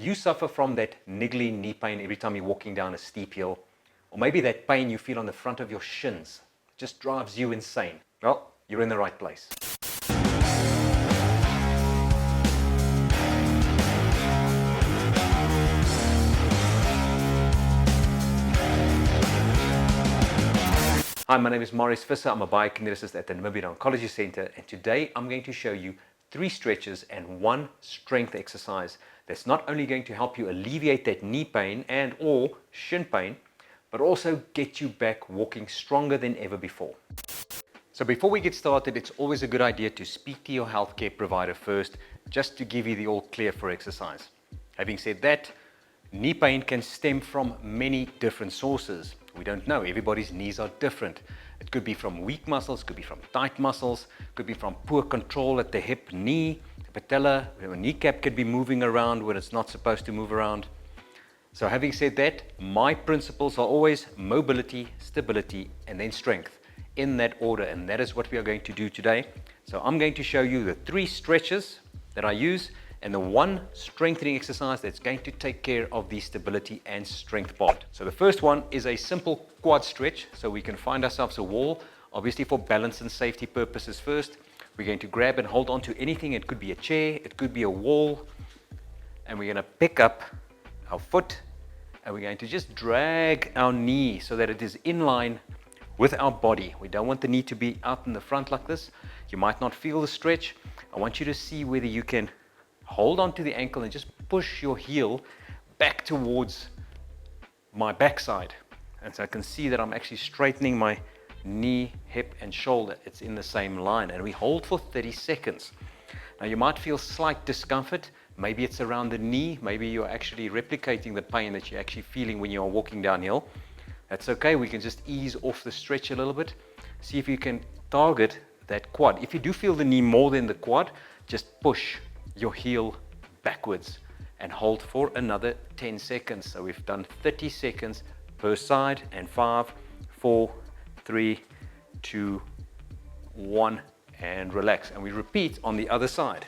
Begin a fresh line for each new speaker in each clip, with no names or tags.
You suffer from that niggly knee pain every time you're walking down a steep hill, or maybe that pain you feel on the front of your shins just drives you insane. Well, you're in the right place. Hi, my name is Marius Visser. I'm a biokineticist at the Namibian Oncology Center, and today I'm going to show you 3 stretches and 1 strength exercise that's not only going to help you alleviate that knee pain and or shin pain, but also get you back walking stronger than ever before. So before we get started, it's always a good idea to speak to your healthcare provider first, just to give you the all clear for exercise. Having said that, knee pain can stem from many different sources. We don't know, everybody's knees are different. It could be from weak muscles, could be from tight muscles, could be from poor control at the hip, knee, patella, your kneecap could be moving around when it's not supposed to move around. So having said that, my principles are always mobility, stability, and then strength, in that order, and that is what we are going to do today. So I'm going to show you the 3 stretches that I use and the 1 strengthening exercise that's going to take care of the stability and strength part. So the first one is a simple quad stretch, so we can find ourselves a wall, obviously for balance and safety purposes first. We're going to grab and hold on to anything. It could be a chair, it could be a wall, and we're going to pick up our foot and we're going to just drag our knee so that it is in line with our body. We don't want the knee to be out in the front like this. You might not feel the stretch. I want you to see whether you can hold on to the ankle and just push your heel back towards my backside. And so I can see that I'm actually straightening my knee, hip, and shoulder. It's in the same line. And we hold for 30 seconds. Now you might feel slight discomfort. Maybe it's around the knee. Maybe you're actually replicating the pain that you're actually feeling when you're walking downhill. That's okay. We can just ease off the stretch a little bit. See if you can target that quad. If you do feel the knee more than the quad, just push your heel backwards and hold for another 10 seconds. So we've done 30 seconds per side, and 5, 4, 3, 2, 1, and relax. And we repeat on the other side.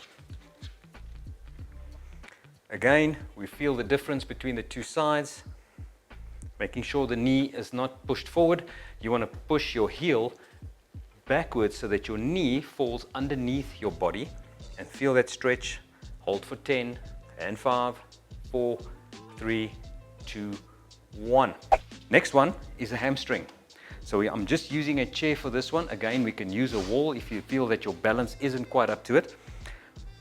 Again, we feel the difference between the 2 sides, making sure the knee is not pushed forward. You want to push your heel backwards so that your knee falls underneath your body, and feel that stretch. Hold for 10 and 5, 4, 3, 2, 1. Next one is a hamstring. So I'm just using a chair for this one. Again, we can use a wall if you feel that your balance isn't quite up to it.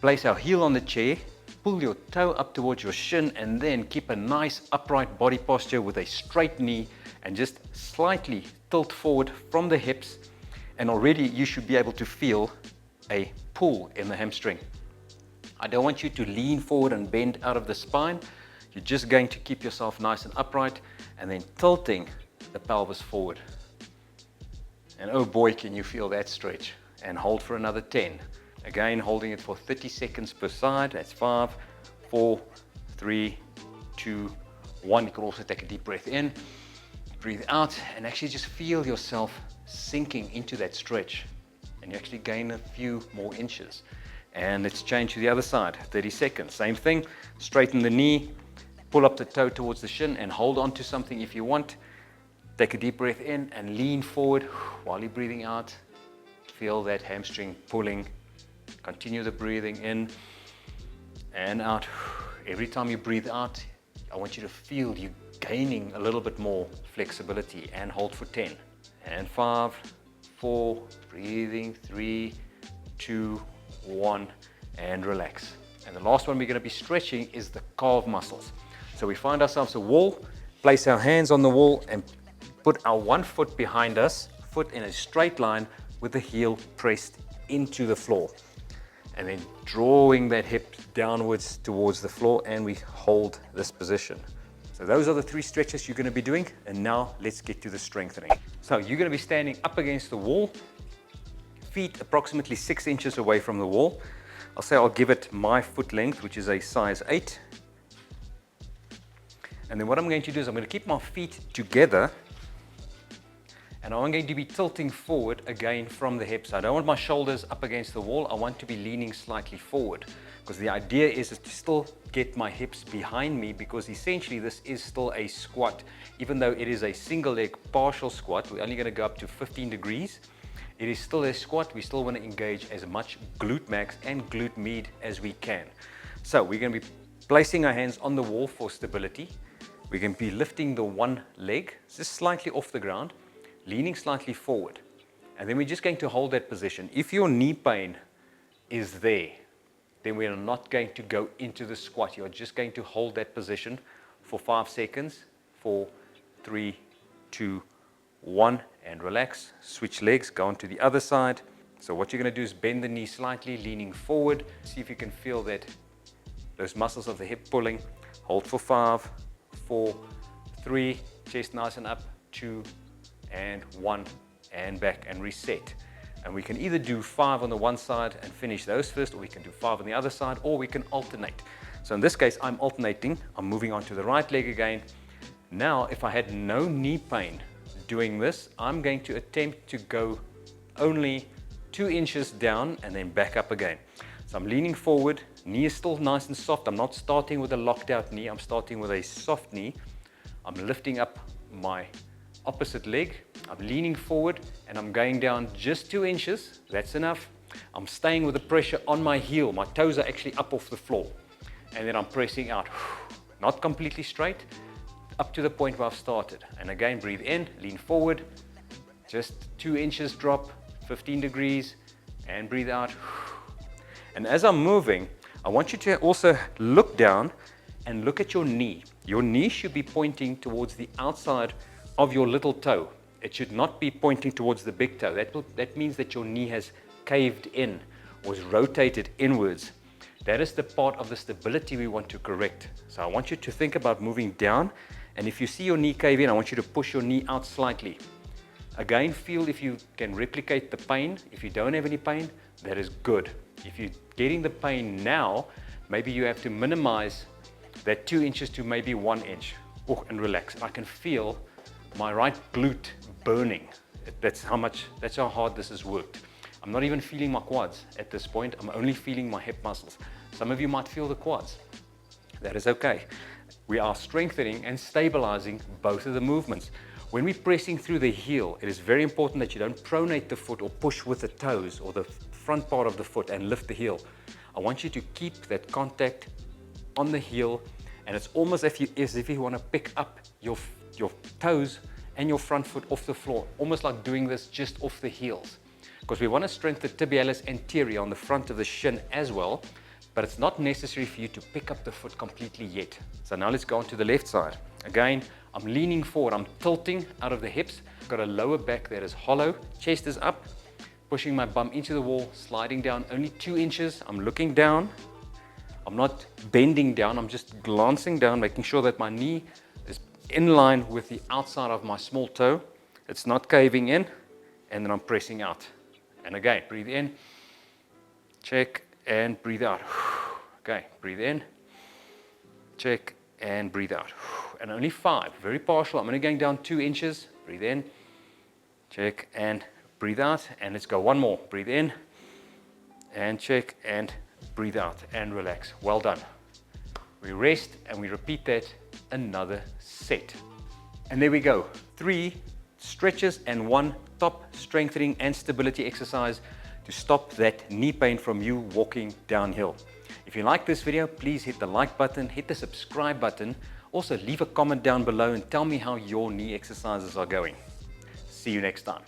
Place our heel on the chair, pull your toe up towards your shin, and then keep a nice upright body posture with a straight knee, and just slightly tilt forward from the hips, and already you should be able to feel a pull in the hamstring. I don't want you to lean forward and bend out of the spine. You're just going to keep yourself nice and upright, and then tilting the pelvis forward. And oh boy, can you feel that stretch. And hold for another 10. Again, holding it for 30 seconds per side. That's 5, 4, 3, 2, 1. You can also take a deep breath in, breathe out, and actually just feel yourself sinking into that stretch. And you actually gain a few more inches. And let's change to the other side. 30 seconds. Same thing. Straighten the knee, pull up the toe towards the shin, and hold on to something if you want. Take a deep breath in and lean forward while you're breathing out. Feel that hamstring pulling. Continue the breathing in and out. Every time you breathe out, I want you to feel you gaining a little bit more flexibility, and hold for 10 and 5, 4, breathing, 3, 2, 1, and relax. And the last one we're going to be stretching is the calf muscles. So we find ourselves a wall, place our hands on the wall, and put our one foot behind us, foot in a straight line with the heel pressed into the floor. And then drawing that hip downwards towards the floor, and we hold this position. So those are the 3 stretches you're going to be doing, and now let's get to the strengthening. So you're going to be standing up against the wall, feet approximately 6 inches away from the wall. I'll say I'll give it my foot length, which is a size 8. And then what I'm going to do is I'm going to keep my feet together, And I'm going to be tilting forward again from the hips. I don't want my shoulders up against the wall. I want to be leaning slightly forward, because the idea is to still get my hips behind me, because essentially this is still a squat. Even though it is a single leg partial squat, we're only going to go up to 15 degrees. It is still a squat. We still want to engage as much glute max and glute med as we can. So we're going to be placing our hands on the wall for stability. We're going to be lifting the one leg just slightly off the ground, leaning slightly forward. And then we're just going to hold that position. If your knee pain is there, then we are not going to go into the squat. You're just going to hold that position for 5 seconds. 4, 3, 2, 1, and relax. Switch legs, go on to the other side. So what you're going to do is bend the knee slightly, leaning forward. See if you can feel that, those muscles of the hip pulling. Hold for 5, 4, 3, chest nice and up, 2, and 1, and back, and reset. And we can either do 5 on the one side and finish those first, or we can do 5 on the other side, or we can alternate. So in this case, I'm alternating. I'm moving on to the right leg again. Now, if I had no knee pain doing this, I'm going to attempt to go only 2 inches down and then back up again. So I'm leaning forward, knee is still nice and soft. I'm not starting with a locked out knee, I'm starting with a soft knee. I'm lifting up my opposite leg, I'm leaning forward, and I'm going down just 2 inches. That's enough. I'm staying with the pressure on my heel. My toes are actually up off the floor. And then I'm pressing out. Not completely straight, up to the point where I've started. And again, breathe in, lean forward, just 2 inches drop, 15 degrees, and breathe out. And as I'm moving, I want you to also look down and look at your knee. Your knee should be pointing towards the outside of your little toe. It should not be pointing towards the big toe. That means that your knee has caved in or is rotated inwards. That is the part of the stability we want to correct. So I want you to think about moving down, and if you see your knee cave in, I want you to push your knee out slightly. Again, feel if you can replicate the pain. If you don't have any pain, that is good. If you're getting the pain now, maybe you have to minimize that 2 inches to maybe 1 inch. And relax. I can feel my right glute burning. That's how hard this has worked. I'm not even feeling my quads at this point. I'm only feeling my hip muscles. Some of you might feel the quads. That is okay. We are strengthening and stabilizing both of the movements. When we're pressing through the heel, it is very important that you don't pronate the foot or push with the toes or the front part of the foot and lift the heel. I want you to keep that contact on the heel, and it's almost as if you want to pick up your toes and your front foot off the floor, almost like doing this just off the heels. Because we want to strengthen the tibialis anterior on the front of the shin as well, but it's not necessary for you to pick up the foot completely yet. So now let's go on to the left side. Again, I'm leaning forward, I'm tilting out of the hips. I've got a lower back that is hollow, chest is up, pushing my bum into the wall, sliding down only 2 inches. I'm looking down. I'm not bending down, I'm just glancing down, making sure that my knee is in line with the outside of my small toe. It's not caving in, and then I'm pressing out. And again, breathe in, check, and breathe out. Okay, breathe in, check, and breathe out. And only 5, very partial. I'm only going down 2 inches. Breathe in, check, and breathe out. And let's go one more. Breathe in, and check, and breathe out, and relax. Well done. We rest, and we repeat that another set. And there we go. 3 stretches and 1 top strengthening and stability exercise to stop that knee pain from you walking downhill. If you like this video, please hit the like button, hit the subscribe button. Also, leave a comment down below and tell me how your knee exercises are going. See you next time.